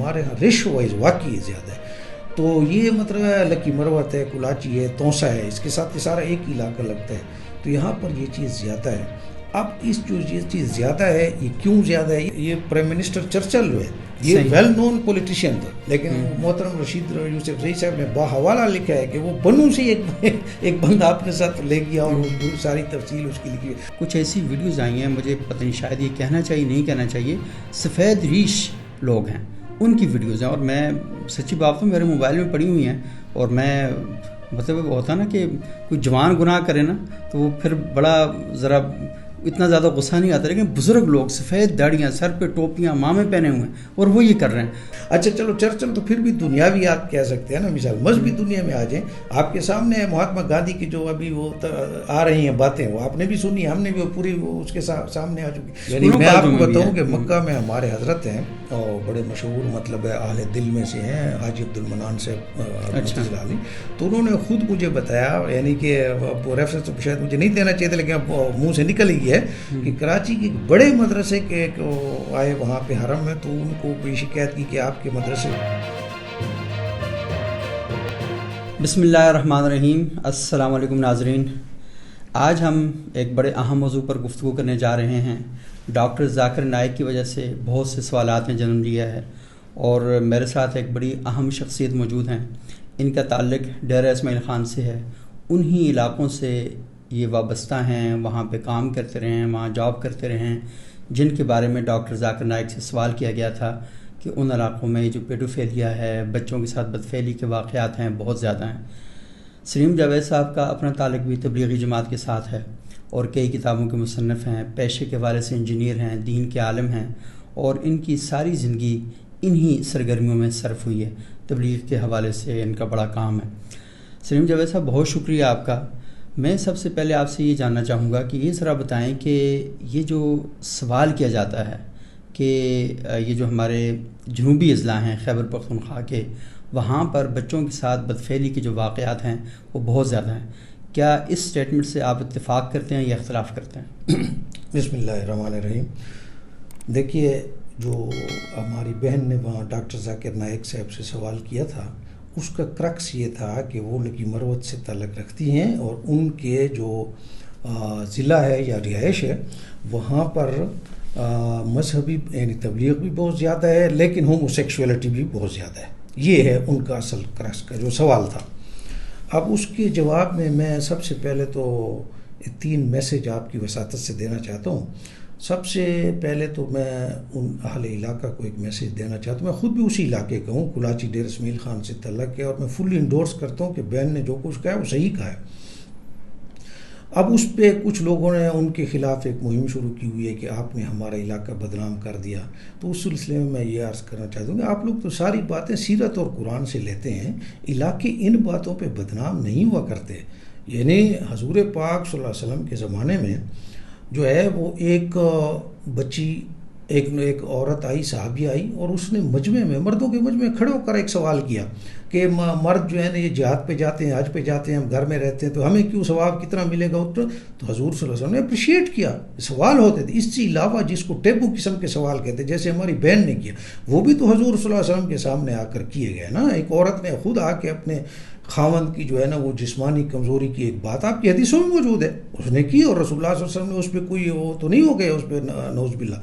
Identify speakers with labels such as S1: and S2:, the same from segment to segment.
S1: ہمارے یہاں ratio wise واقعی زیادہ ہے. تو یہ مطلب ہے لکی مروت ہے, کلاچی ہے, توسا ہے, اس کے ساتھ یہ سارا ایک ہی علاقہ لگتا ہے. تو یہاں پر یہ چیز زیادہ ہے. اب اس جو یہ چیز زیادہ ہے, یہ کیوں زیادہ ہے؟ یہ پرائم منسٹر چرچل جو ہے یہ ویل نون پولیٹیشین تھا, لیکن محترم رشید یوسف زئی صاحب نے باحوالہ لکھا ہے کہ وہ بنوں سے ایک بندہ اپنے ساتھ لے گیا اور وہ ساری تفصیل اس کی لکھی ہے.
S2: کچھ ایسی ویڈیوز آئی ہیں, مجھے پتہ نہیں شاید یہ کہنا چاہیے نہیں کہنا چاہیے, سفید ریش لوگ ہیں ان کی ویڈیوز ہیں, اور میں سچی بات تو میرے موبائل میں پڑی ہوئی ہیں, اور میں مطلب ہوتا نا کہ کوئی جوان گناہ کرے نا تو وہ پھر بڑا ذرا اتنا زیادہ غصہ نہیں آتا, لیکن بزرگ لوگ سفید داڑیاں, سر پہ ٹوپیاں, مامے پہنے ہوئے ہیں اور وہ یہ کر رہے ہیں.
S1: اچھا چلو چرچل تو پھر بھی دنیاویات کہہ سکتے ہیں نا, مثال مذہبی دنیا میں آ جائیں. آپ کے سامنے مہاتما گاندھی کی جو ابھی وہ آ رہی ہیں باتیں, وہ آپ نے بھی سنی, ہم نے بھی پوری وہ اس کے سامنے آ چکی. یعنی میں آپ کو بتاؤں کہ مکہ میں ہمارے حضرت ہیں اور بڑے مشہور مطلب ہے اہل دل میں سے ہیں, حاجی عبدالمنان صاحب علی. تو انہوں نے خود مجھے بتایا, یعنی کہ ریفرنس تو شاید مجھے نہیں دینا چاہیے تھا لیکن اب منہ سے نکل ہی ہے کہ کراچی کے بڑے مدرسے کے آئے وہاں پہ حرم میں, تو ان کو کوئی شکایت کی کہ آپ کے مدرسے.
S2: بسم اللہ الرحمن الرحیم. السلام علیکم ناظرین. آج ہم ایک بڑے اہم موضوع پر گفتگو کرنے جا رہے ہیں. ڈاکٹر ذاکر نائک کی وجہ سے بہت سے سوالات نے جنم لیا ہے, اور میرے ساتھ ایک بڑی اہم شخصیت موجود ہیں. ان کا تعلق ڈیرہ اسماعیل خان سے ہے. انہی علاقوں سے یہ وابستہ ہیں, وہاں پہ کام کرتے رہے ہیں, وہاں جاب کرتے رہے ہیں, جن کے بارے میں ڈاکٹر ذاکر نائک سے سوال کیا گیا تھا کہ ان علاقوں میں جو پیڈوفیلیا ہے, بچوں کے ساتھ بدفعلی کے واقعات ہیں, بہت زیادہ ہیں. سلیم جاوید صاحب کا اپنا تعلق بھی تبلیغی جماعت کے ساتھ ہے, اور کئی کتابوں کے مصنف ہیں, پیشے کے حوالے سے انجینئر ہیں, دین کے عالم ہیں, اور ان کی ساری زندگی انہی سرگرمیوں میں صرف ہوئی ہے. تبلیغ کے حوالے سے ان کا بڑا کام ہے. سلیم جاوید صاحب بہت شکریہ آپ کا. میں سب سے پہلے آپ سے یہ جاننا چاہوں گا کہ یہ ذرا بتائیں کہ یہ جو سوال کیا جاتا ہے کہ یہ جو ہمارے جنوبی اضلاع ہیں خیبر پختونخوا کے, وہاں پر بچوں کے ساتھ بدفعلی کے جو واقعات ہیں وہ بہت زیادہ ہیں, کیا اس سٹیٹمنٹ سے آپ اتفاق کرتے ہیں یا اختلاف کرتے ہیں؟
S1: بسم اللہ الرحمن الرحیم. دیکھیے, جو ہماری بہن نے وہاں ڈاکٹر ذاکر نائک صاحب سے سوال کیا تھا, اس کا کرکس یہ تھا کہ وہ لکی مروت سے تعلق رکھتی ہیں, اور ان کے جو ضلع ہے یا رہائش ہے وہاں پر مذہبی یعنی تبلیغ بھی بہت زیادہ ہے, لیکن ہومو سیکشولیٹی بھی بہت زیادہ ہے. یہ ہے ان کا اصل کرکس کا جو سوال تھا. اب اس کے جواب میں سب سے پہلے تو 3 میسج آپ کی وساطت سے دینا چاہتا ہوں. سب سے پہلے تو میں ان اہل علاقہ کو ایک میسج دینا چاہتا ہوں. میں خود بھی اسی علاقے کا ہوں, کلاچی ڈیرہ اسماعیل خان سے تعلق ہے, اور میں فلی انڈورس کرتا ہوں کہ بہن نے جو کچھ کہا ہے وہ صحیح کہا ہے. اب اس پہ کچھ لوگوں نے ان کے خلاف ایک مہم شروع کی ہوئی ہے کہ آپ نے ہمارا علاقہ بدنام کر دیا. تو اس سلسلے میں یہ عرض کرنا چاہتا ہوں کہ آپ لوگ تو ساری باتیں سیرت اور قرآن سے لیتے ہیں, علاقے ان باتوں پہ بدنام نہیں ہوا کرتے. یعنی حضور پاک صلی اللہ علیہ وسلم کے زمانے میں جو ہے وہ ایک بچی ایک عورت آئی, صحابی آئی, اور اس نے مجمع میں, مردوں کے مجمع میں کھڑے ہو کر ایک سوال کیا کہ مرد جو ہے نا یہ جہاد پہ جاتے ہیں, حج پہ جاتے ہیں, ہم گھر میں رہتے ہیں, تو ہمیں کیوں ثواب کتنا ملے گا؟ تو حضور صلی اللہ علیہ وسلم نے اپریشیٹ کیا. سوال ہوتے تھے اس سے علاوہ جس کو ٹیبو قسم کے سوال کہتے ہیں, جیسے ہماری بہن نے کیا, وہ بھی تو حضور صلی اللہ علیہ وسلم کے سامنے آ کر کیے گئے نا. ایک عورت نے خود آ کے اپنے خاوند کی جو ہے نا وہ جسمانی کمزوری کی ایک بات آپ کی حدیثوں میں موجود ہے, اس نے کی, اور رسول اللہ صلی اللہ علیہ وسلم نے اس پہ کوئی وہ تو نہیں ہو گیا اس پہ نعوذ باللہ.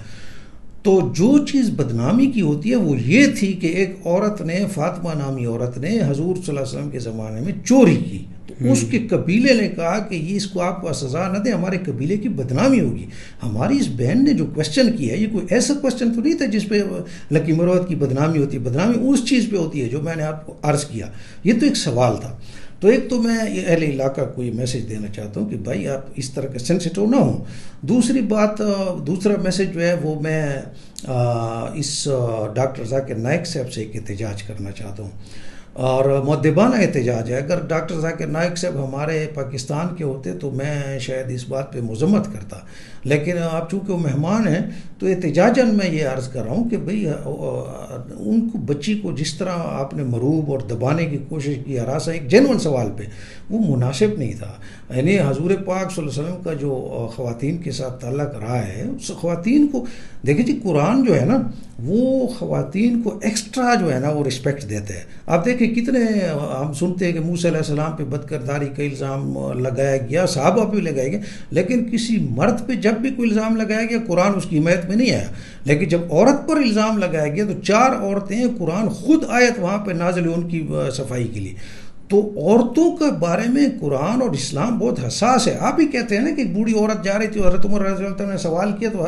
S1: تو جو چیز بدنامی کی ہوتی ہے وہ یہ تھی کہ ایک عورت نے, فاطمہ نامی عورت نے حضور صلی اللہ علیہ وسلم کے زمانے میں چوری کی, تو اس کے قبیلے نے کہا کہ یہ اس کو آپ کو سزا نہ دیں, ہمارے قبیلے کی بدنامی ہوگی. ہماری اس بہن نے جو کوشچن کیا ہے یہ کوئی ایسا کوشچن تو نہیں تھا جس پہ لکی مروت کی بدنامی ہوتی ہے. بدنامی اس چیز پہ ہوتی ہے جو میں نے آپ کو عرض کیا. یہ تو ایک سوال تھا. تو ایک تو میں اہل علاقہ کو یہ میسج دینا چاہتا ہوں کہ بھائی آپ اس طرح کے سینسیٹیو نہ ہوں. دوسری بات, دوسرا میسج جو ہے وہ میں اس ڈاکٹر ذاکر نائک صاحب سے ایک احتجاج کرنا چاہتا ہوں, اور مؤدبانہ احتجاج ہے. اگر ڈاکٹر ذاکر نائک صاحب ہمارے پاکستان کے ہوتے تو میں شاید اس بات پہ مذمت کرتا. لیکن آپ چونکہ وہ مہمان ہیں تو احتجاجاً میں یہ عرض کر رہا ہوں کہ بھئی ان کو بچی کو جس طرح آپ نے مروب اور دبانے کی کوشش کی ہراساں ایک جینون سوال پہ، وہ مناسب نہیں تھا. یعنی حضور پاک صلی اللہ علیہ وسلم کا جو خواتین کے ساتھ تعلق رہا ہے، اس خواتین کو دیکھیں جی، قرآن جو ہے نا وہ خواتین کو ایکسٹرا جو ہے نا وہ رسپیکٹ دیتے ہیں. آپ دیکھیں کتنے ہم سنتے ہیں کہ موسیٰ علیہ السلام پہ بدکرداری کا الزام لگایا گیا، صحابہ پہ لگایا گیا، لیکن کسی مرد پہ جب بھی کوئی الزام لگایا گیا قرآن اس کی حمایت میں نہیں آیا. لیکن جب عورت پر الزام لگایا گیا تو 4 عورتیں، قرآن خود آیت وہاں پہ نازل ہوئی ان کی صفائی کے لیے. تو عورتوں کے بارے میں قرآن اور اسلام بہت حساس ہے. آپ ہی کہتے ہیں نا کہ ایک بوڑھی عورت جا رہی تھی، حضرت عمر رضی اللہ عنہ نے سوال کیا تو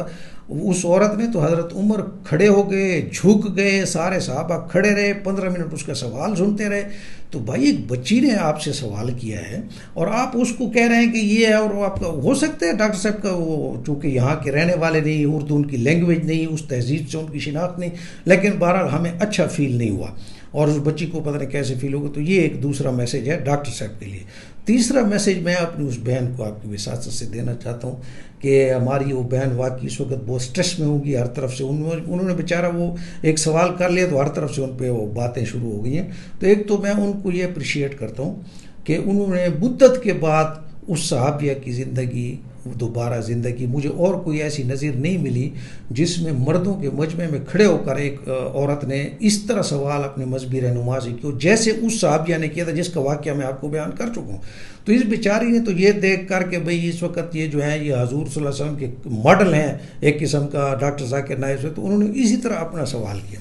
S1: اس عورت نے تو حضرت عمر کھڑے ہو گئے، جھک گئے، سارے صحابہ کھڑے رہے، 15 منٹ اس کا سوال سنتے رہے. تو بھائی ایک بچی نے آپ سے سوال کیا ہے اور آپ اس کو کہہ رہے ہیں کہ یہ ہے، اور آپ کا ہو سکتا ہے ڈاکٹر صاحب کا وہ چونکہ یہاں کے رہنے والے نہیں، اردو ان کی لینگویج نہیں، اس تہذیب سے ان کی شناخت نہیں، لیکن بہرحال ہمیں اچھا فیل نہیں ہوا اور اس بچی کو پتہ نہیں کیسے فیل ہوگا. تو یہ ایک دوسرا میسیج ہے ڈاکٹر صاحب کے لیے. تیسرا میسیج میں اپنی اس بہن کو آپ کی وساطت سے دینا چاہتا ہوں کہ ہماری وہ بہن واقعی اس وقت بہت سٹریس میں ہوگی. ہر طرف سے انہوں نے بیچارہ وہ ایک سوال کر لیا تو ہر طرف سے ان پہ وہ باتیں شروع ہو گئی ہیں. تو ایک تو میں ان کو یہ اپریشیٹ کرتا ہوں کہ انہوں نے مدت کے بعد اس صحابیہ کی زندگی دوبارہ زندگی، مجھے اور کوئی ایسی نظیر نہیں ملی جس میں مردوں کے مجمع میں کھڑے ہو کر ایک عورت نے اس طرح سوال اپنے مذہبی رہنما سے کیا جیسے اس صحابیہ نے کیا تھا جس کا واقعہ میں آپ کو بیان کر چکا ہوں. تو اس بیچاری نے تو یہ دیکھ کر کہ بھئی اس وقت یہ جو ہے یہ حضور صلی اللہ علیہ وسلم کے ماڈل ہیں ایک قسم کا ڈاکٹر ذاکر نائک سے، تو انہوں نے اسی طرح اپنا سوال کیا.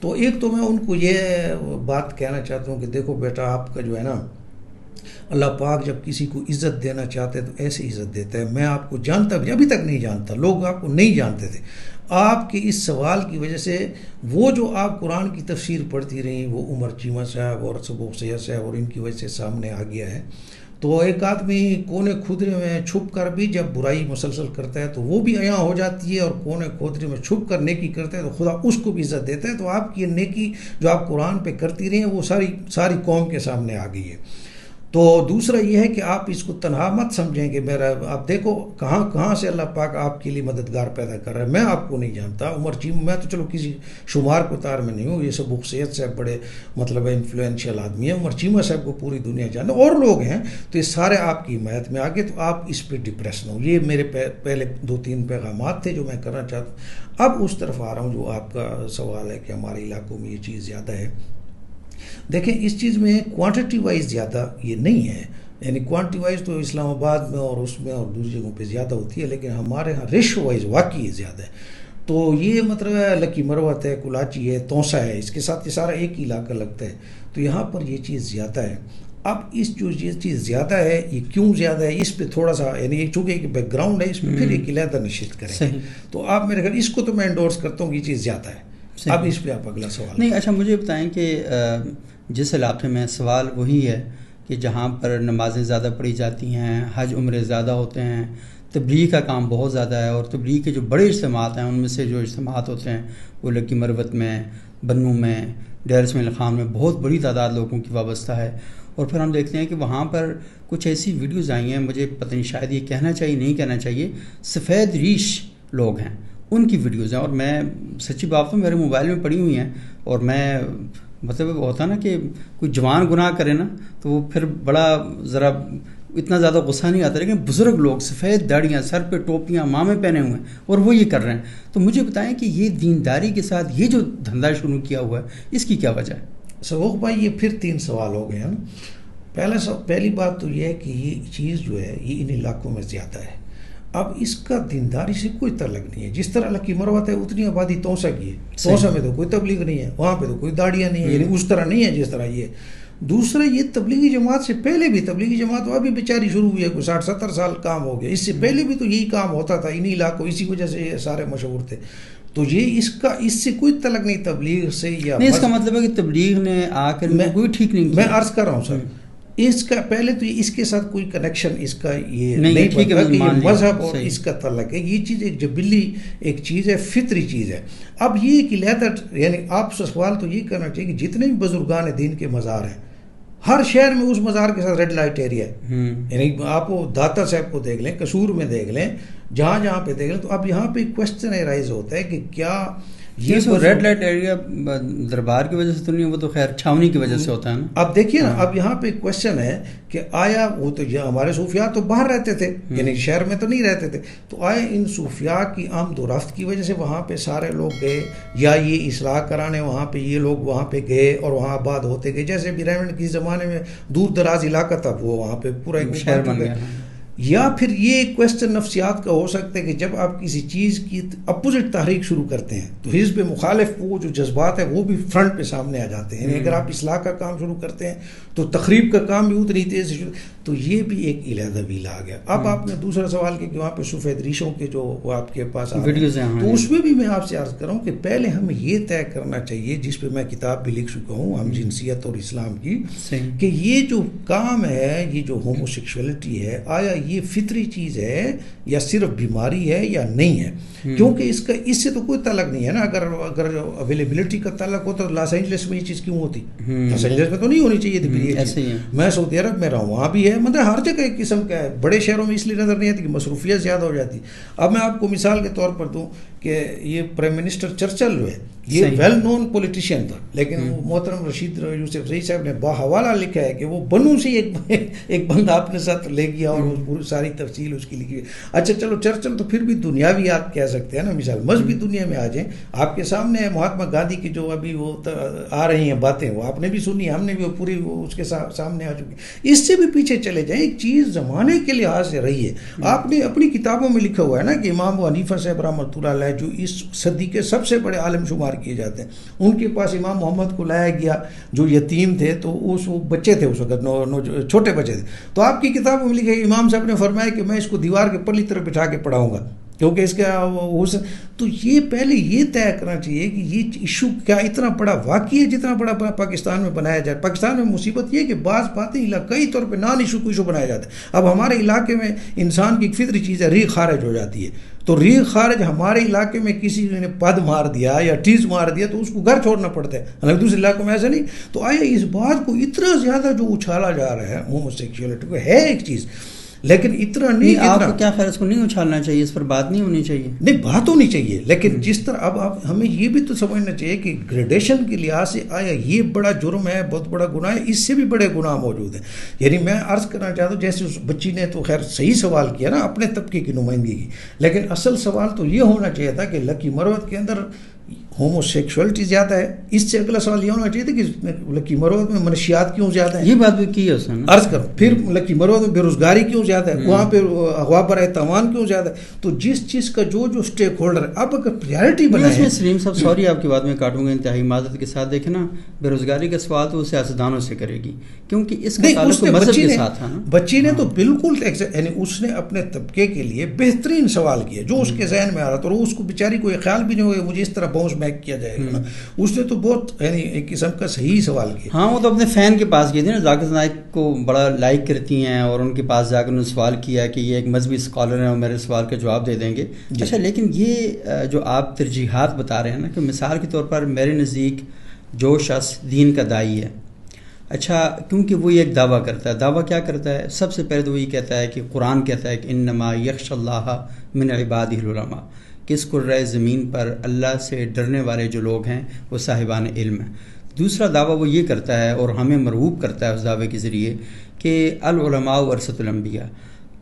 S1: تو ایک تو میں ان کو یہ بات کہنا چاہتا ہوں کہ دیکھو بیٹا، آپ کا جو ہے نا اللہ پاک جب کسی کو عزت دینا چاہتے ہیں تو ایسے عزت دیتا ہے. میں آپ کو جانتا بھی ابھی تک نہیں جانتا، لوگ آپ کو نہیں جانتے تھے. آپ کے اس سوال کی وجہ سے وہ جو آپ قرآن کی تفسیر پڑھتی رہیں وہ عمر چیمہ صاحب اور سبوق سید صاحب اور ان کی وجہ سے سامنے آ گیا ہے. تو ایک آدمی کونے کھودرے میں چھپ کر بھی جب برائی مسلسل کرتا ہے تو وہ بھی عیاں ہو جاتی ہے، اور کونے کھودرے میں چھپ کر نیکی کرتا ہے تو خدا اس کو بھی عزت دیتا ہے. تو آپ کی نیکی جو آپ قرآن پہ کرتی رہی ہیں وہ ساری قوم کے سامنے آ گئی ہے. تو دوسرا یہ ہے کہ آپ اس کو تنہا مت سمجھیں کہ میرا، آپ دیکھو کہاں سے اللہ پاک آپ کے لیے مددگار پیدا کر رہا ہے. میں آپ کو نہیں جانتا، عمر چیمہ میں تو چلو کسی شمار کوتار میں نہیں ہوں، یہ سبوق سید صاحب بڑے مطلب انفلوئنشل آدمی ہیں، عمر چیمہ صاحب کو پوری دنیا جانتا، اور لوگ ہیں. تو یہ سارے آپ کی حمایت میں آگے، تو آپ اس پہ ڈپریس نہ ہو. یہ میرے پہلے 2-3 پیغامات تھے جو میں کرنا چاہتا ہوں. اب اس طرف آ رہا ہوں جو آپ کا سوال ہے کہ ہمارے علاقوں میں یہ چیز زیادہ ہے. دیکھیں اس چیز میں کوانٹٹی وائز زیادہ یہ نہیں ہے، یعنی کوانٹٹی وائز تو اسلام آباد میں اور اس میں اور دوسری جگہوں پہ زیادہ ہوتی ہے، لیکن ہمارے ہاں ریشو وائز واقعی زیادہ ہے. تو یہ مطلب ہے لکی مروت ہے، کلاچی ہے، توسا ہے، اس کے ساتھ یہ سارا ایک ہی علاقہ لگتا ہے. تو یہاں پر یہ چیز زیادہ ہے. اب اس جو یہ چیز زیادہ ہے یہ کیوں زیادہ ہے، اس پہ تھوڑا سا یعنی یہ چونکہ ایک بیک گراؤنڈ ہے، اس پہ پھر ایک علیحدہ نشست کریں. تو آپ میرے خیال اس کو تو میں انڈورس کرتا ہوں کہ یہ چیز زیادہ ہے. اب اس پہ آپ اگلا سوال
S2: نہیں. اچھا مجھے بتائیں کہ جس علاقے میں سوال وہی ہے کہ جہاں پر نمازیں زیادہ پڑھی جاتی ہیں، حج عمرے زیادہ ہوتے ہیں، تبلیغ کا کام بہت زیادہ ہے، اور تبلیغ کے جو بڑے اجتماعات ہیں ان میں سے جو اجتماعات ہوتے ہیں وہ لکی مروت میں، بنوں میں، ڈیرہ اسماعیل خان میں بہت بڑی تعداد لوگوں کی وابستہ ہے. اور پھر ہم دیکھتے ہیں کہ وہاں پر کچھ ایسی ویڈیوز آئی ہیں، مجھے پتہ نہیں شاید یہ کہنا چاہیے نہیں کہنا چاہیے، سفید ریش لوگ ہیں ان کی ویڈیوز ہیں. اور میں سچی بات تو میرے موبائل میں پڑی ہوئی ہیں، اور میں مطلب ہوتا نا کہ کوئی جوان گناہ کرے نا تو وہ پھر بڑا ذرا اتنا زیادہ غصہ نہیں آتا، لیکن بزرگ لوگ سفید داڑیاں، سر پہ ٹوپیاں، مامے پہنے ہوئے ہیں اور وہ یہ کر رہے ہیں. تو مجھے بتائیں کہ یہ دینداری کے ساتھ یہ جو دھندا شروع کیا ہوا ہے اس کی کیا وجہ ہے؟
S1: سبوق بھائی یہ پھر 3 سوال ہو گئے ہیں. پہلی بات تو یہ ہے کہ یہ چیز جو ہے یہ ان علاقوں میں زیادہ ہے. اب اس کا دینداری سے کوئی تعلق نہیں ہے. جس طرح لکی مروت ہے اتنی آبادی توسا کی ہے، توسا میں تو کوئی تبلیغ نہیں ہے، وہاں پہ تو کوئی داڑیاں نہیں ہے، یعنی اس طرح نہیں ہے جس طرح یہ. دوسرا یہ تبلیغی جماعت سے پہلے بھی تبلیغی جماعت ابھی بیچاری شروع ہوئی ہے، کوئی 60-70 سال کام ہو گیا. اس سے پہلے بھی تو یہی کام ہوتا تھا انہی علاقوں، اسی وجہ سے یہ سارے مشہور تھے. تو یہ اس سے کوئی تعلق نہیں تبلیغ سے، یا
S2: نہیں اس کا مطلب ہے کہ تبلیغ نے آ کر کوئی ٹھیک نہیں کیا.
S1: میں عرض کر رہا ہوں سر، اس کا پہلے تو اس کے ساتھ کوئی کنیکشن اس کا یہ نہیں بنتا کہ یہ مذہب اور اس کا تعلق ہے. یہ چیز ایک جبلی ایک چیز ہے، فطری چیز ہے. اب یہ ایک علیحدہ یعنی آپ سے سوال تو یہ کرنا چاہیے کہ جتنے بھی بزرگان دین کے مزار ہیں ہر شہر میں اس مزار کے ساتھ ریڈ لائٹ ایریا ہے. یعنی آپ داتا صاحب کو دیکھ لیں, قصور میں دیکھ لیں, جہاں جہاں پہ دیکھ لیں, تو اب یہاں پہ کوشچن رائز ہوتا ہے کہ کیا
S2: یہ ریڈ لائٹ ایریا دربار کی وجہ سے تو نہیں, وہ تو خیر چھاونی کی وجہ سے ہوتا ہے نا.
S1: اب دیکھیے نا, اب یہاں پہ کوشچن ہے کہ آیا وہ تو ہمارے صوفیاء تو باہر رہتے تھے, یعنی شہر میں تو نہیں رہتے تھے, تو آئے ان صوفیاء کی آمد و رفت کی وجہ سے وہاں پہ سارے لوگ گئے, یا یہ اصلاح کرانے وہاں پہ یہ لوگ وہاں پہ گئے اور وہاں آباد ہوتے گئے. جیسے برہمن کے زمانے میں دور دراز علاقہ تھا, وہ وہاں پہ پورا ایک
S2: شہر بن گیا.
S1: یا پھر یہ کویسچن نفسیات کا ہو سکتا ہے کہ جب آپ کسی چیز کی اپوزٹ تحریک شروع کرتے ہیں تو حزب مخالف وہ جو جذبات ہیں وہ بھی فرنٹ پہ سامنے آ جاتے ہیں. یعنی اگر آپ اصلاح کا کام شروع کرتے ہیں تو تخریب کا کام بھی اتنی تیز سے شروع, تو یہ بھی ایک علیحدہ ویلا آ گیا. اب آپ نے دوسرا سوال کیا کہ وہاں پہ سفید ریشوں کے جو وہ آپ کے پاس آ رہے ہیں, تو اس میں بھی میں آپ سے عرض کر رہا ہوں کہ پہلے ہمیں یہ طے کرنا چاہیے, جس پہ میں کتاب بھی لکھ چکا ہوں, ہم جنسیت اور اسلام کی, کہ یہ جو کام ہے, یہ جو ہومو سیکشولیٹی ہے, آیا یہ فطری چیز ہے یا صرف بیماری ہے یا نہیں ہے. کیونکہ اس سے تو کوئی تعلق نہیں ہے نا. اگر اویلیبلٹی کا تعلق ہوتا تو لاس اینجلس میں یہ چیز کیوں ہوتی؟ لاس اینجلس میں تو نہیں ہونی چاہیے تھی. میں سعودی عرب میں رہا ہوں, وہاں بھی ہے, مطلب ہر جگہ ایک قسم کا ہے. بڑے شہروں میں اس لیے نظر نہیں آتی کہ مصروفیت زیادہ ہو جاتی. اب میں آپ کو مثال کے طور پر دوں کہ یہ پرائم منسٹر چرچل جو ہے, یہ ویل نون پولیٹیشین تھا, لیکن محترم رشید یوسف زئی صاحب نے باحوالہ لکھا ہے کہ وہ بنوں سے ایک بندہ اپنے ساتھ لے گیا اور پوری ساری تفصیل اس کی لکھی. اچھا چلو چرچل تو پھر بھی دنیاویات کہہ سکتے ہیں نا, مثال مذہبی دنیا میں آ جائیں, آپ کے سامنے ہے مہاتما گاندھی کی جو ابھی وہ آ رہی ہیں باتیں, وہ آپ نے بھی سنی, ہم نے بھی پوری اس کے سامنے آ چکی. اس سے بھی پیچھے چلے جائیں, ایک چیز زمانے کے لحاظ سے رہی ہے. آپ نے اپنی کتابوں میں لکھا ہوا ہے نا کہ امام ابو حنیفہ صاحب رحمۃ اللہ علیہ جو اس صدی کے سب سے بڑے عالم شمار کیے جاتے ہیں, ان کے پاس امام محمد کو لایا گیا جو یتیم تھے, تو وہ بچے تھے اس وقت, چھوٹے بچے تھے. تو آپ کی کتابوں میں لکھا ہے امام صاحب نے فرمایا کہ میں اس کو دیوار کے پرلی طرف بٹھا کے پڑھاؤں گا کیونکہ اس کا حسن. تو یہ پہلے یہ طے کرنا چاہیے کہ یہ ایشو کیا اتنا بڑا واقعی ہے جتنا بڑا پاکستان میں بنایا جائے. پاکستان میں مصیبت یہ ہے کہ بعض باتیں علاقائی طور پہ نان ایشو کو ایشو بنایا جاتا ہے. اب ہمارے علاقے میں انسان کی ایک فطری چیز ہے, ریح خارج ہو جاتی ہے, تو ریح خارج ہمارے علاقے میں کسی نے پد مار دیا یا ٹیز مار دیا تو اس کو گھر چھوڑنا پڑتا ہے, حالانکہ دوسرے علاقوں میں ایسا نہیں. تو آیا اس بات کو اتنا زیادہ جو اچھالا جا رہا ہے ہومو سیکشولیٹی کو, ہے ایک چیز لیکن اتنا نہیں.
S2: آپ کو کیا خیر اس کو نہیں اچھالنا چاہیے, اس پر بات نہیں ہونی چاہیے؟
S1: نہیں, بات ہونی چاہیے, لیکن جس طرح اب ہمیں یہ بھی تو سمجھنا چاہیے کہ گریڈیشن کے لحاظ سے آیا یہ بڑا جرم ہے, بہت بڑا گناہ ہے, اس سے بھی بڑے گناہ موجود ہیں. یعنی میں عرض کرنا چاہتا ہوں, جیسے اس بچی نے تو خیر صحیح سوال کیا نا اپنے طبقے کی نمائندگی کی, لیکن اصل سوال تو یہ ہونا چاہیے تھا کہ لکی مروت کے اندر ہومو سیکشولیٹی زیادہ ہے. اس سے اگلا سوال یہ ہونا چاہیے تھا کہ لکی مروت میں منشیات کیوں زیادہ ہیں,
S2: یہ بات بھی کی ہے اس نے
S1: عرض کرو. پھر لکی مروت میں بے روزگاری کیوں زیادہ ہے, وہاں پہ اغوا برائے تاوان کیوں زیادہ ہے. تو جس چیز کا جو اسٹیک ہولڈر ہے, اب اگر پریارٹی بنائے.
S2: سلیم صاحب سوری آپ کی بات میں کاٹوں گا انتہائی معذرت کے ساتھ. دیکھیں نا, بے روزگاری کا سوال تو وہ سیاستدانوں سے کرے گی کیونکہ اس کا تعلق مذہب کے ساتھ ہے نا.
S1: بچی نے تو بالکل, یعنی اس نے اپنے طبقے کے لیے بہترین سوال کیا جو اس کے ذہن میں آ رہا تھا, اور اس کو بیچاری کو یہ خیال بھی نہیں ہوا مجھے اس طرح باؤنس بیک کیا جائے گا. اس نے تو بہت یعنی ایک قسم کا صحیح سوال کیا.
S2: ہاں, وہ تو اپنے فین کے پاس گئی تھی نا, ذاکر نائک کو بڑا لائک کرتی ہیں, اور ان کے پاس جا کر انہوں نے سوال کیا کہ یہ ایک مذہبی اسکالر ہیں اور میرے سوال کا جواب دے دیں گے. اچھا, لیکن یہ جو آپ ترجیحات بتا رہے ہیں نا, کہ مثال کے طور پر میرے نزدیک جو شخص دین کا داعی ہے, اچھا کیونکہ وہ یہ ایک دعویٰ کرتا ہے. دعویٰ کیا کرتا ہے؟ سب سے پہلے تو وہ یہ کہتا ہے کہ قرآن کہتا ہے کہ انما یخشی اللہ من عبادہ العلماء, کہ اس کرۂ زمین پر اللہ سے ڈرنے والے جو لوگ ہیں وہ صاحبان علم ہیں. دوسرا دعویٰ وہ یہ کرتا ہے اور ہمیں مرغوب کرتا ہے اس دعوے کے ذریعے کہ العلماء ورثۃ الانبیاء,